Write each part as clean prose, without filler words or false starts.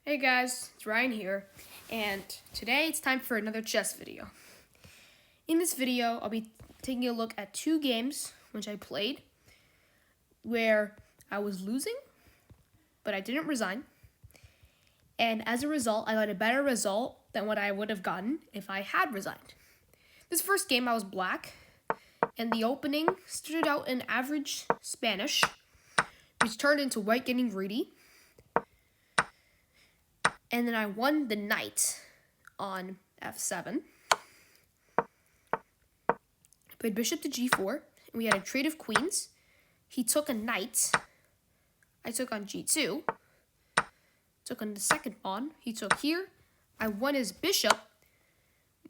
Hey guys, it's Ryan here, and today it's time for another chess video. In this video, I'll be taking a look at two games which I played where I was losing, but I didn't resign, and as a result, I got a better result than what I would have gotten if I had resigned. This first game, I was black, and the opening started out in average Spanish, which turned into white getting greedy. And then I won the knight on f7. Played bishop to g4, and we had a trade of queens. He took a knight. I took on g2. Took on the second pawn. He took here. I won his bishop,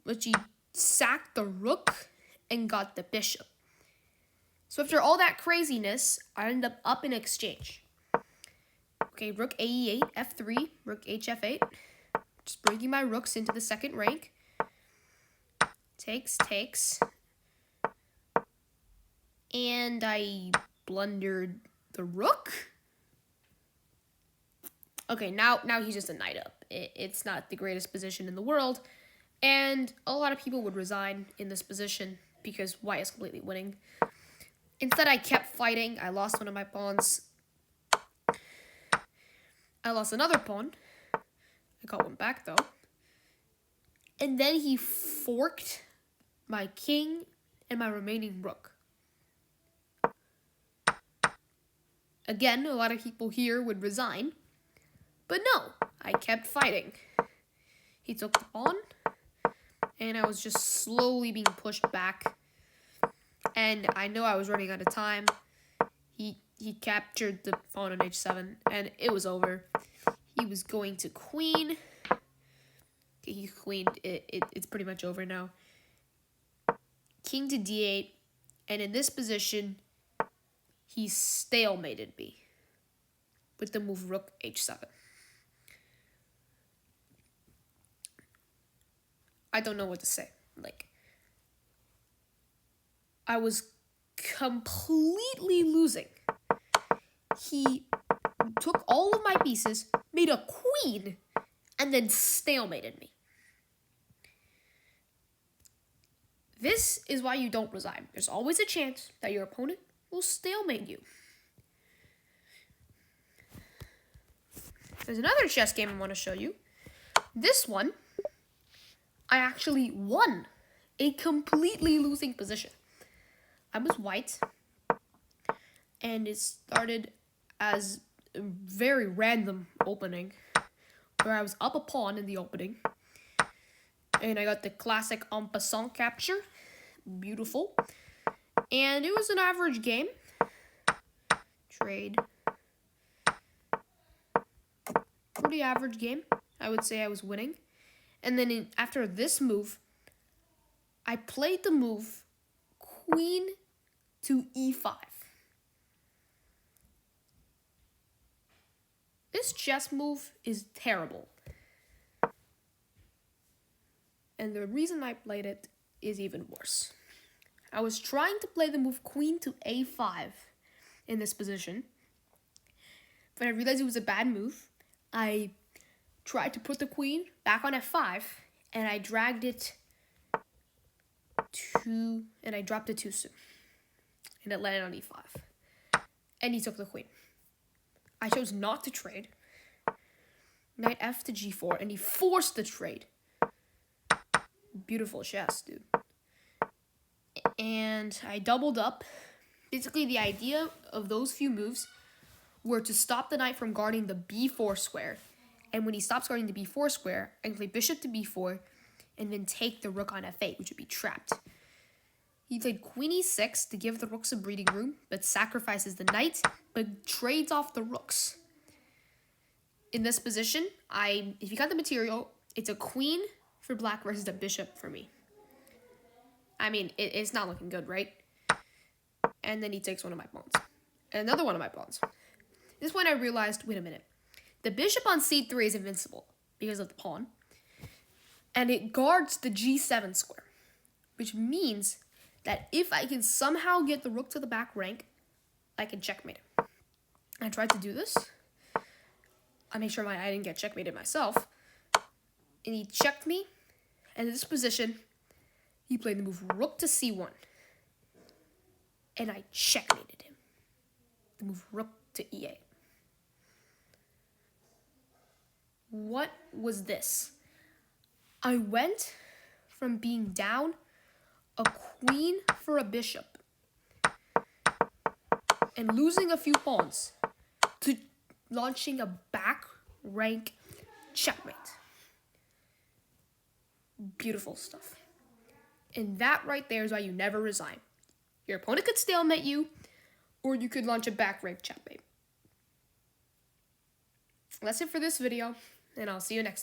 which he sacked the rook and got the bishop. So after all that craziness, I ended up in exchange. Okay, rook ae8, f3, rook hf8. Just bringing my rooks into the second rank. Takes. And I blundered the rook. Okay, now he's just a knight up. It's not the greatest position in the world. And a lot of people would resign in this position because white is completely winning. Instead, I kept fighting. I lost one of my pawns. I lost another pawn. I got one back, though. And then he forked my king and my remaining rook. Again, a lot of people here would resign. But no, I kept fighting. He took the pawn, and I was just slowly being pushed back. And I know I was running out of time. He captured the pawn on h7, and it was over. He was going to queen. Okay, he queened. It's pretty much over now. King to d8, and in this position, he stalemated me with the move rook h7. I don't know what to say. I was completely losing. He took all of my pieces, made a queen, and then stalemated me. This is why you don't resign. There's always a chance that your opponent will stalemate you. There's another chess game I want to show you. This one, I actually won a completely losing position. I was white, and it started as a very random opening where I was up a pawn in the opening, and I got the classic en passant capture. Beautiful. And it was an average game. Trade. Pretty average game. I would say I was winning. And then after this move, I played the move queen to e5. This chess move is terrible. And the reason I played it is even worse. I was trying to play the move queen to a5 in this position, but I realized it was a bad move. I tried to put the queen back on f5, and I dragged it and I dropped it too soon. And it landed on e5. And he took the queen. I chose not to trade. Knight f to g4, and he forced the trade. Beautiful chess, dude. And I doubled up. Basically, the idea of those few moves were to stop the knight from guarding the b4 square. And when he stops guarding the b4 square, I can play bishop to b4 and then take the rook on f8, which would be trapped. He played queen e6 to give the rooks a breathing room, but sacrifices the knight, but trades off the rooks. In this position, if you got the material, it's a queen for black versus a bishop for me. I mean, it's not looking good, right? And then he takes one of my pawns. And another one of my pawns. At this point, I realized, wait a minute. The bishop on c3 is invincible because of the pawn. And it guards the g7 square. Which means that if I can somehow get the rook to the back rank, I can checkmate him. I tried to do this. I made sure I didn't get checkmated myself. And he checked me. And in this position, he played the move rook to c1. And I checkmated him. The move rook to e8. What was this? I went from being down a queen for a bishop and losing a few pawns to launching a back rank checkmate. Beautiful stuff. And that right there is why you never resign. Your opponent could stalemate you, or you could launch a back rank checkmate. That's it for this video, and I'll see you next time.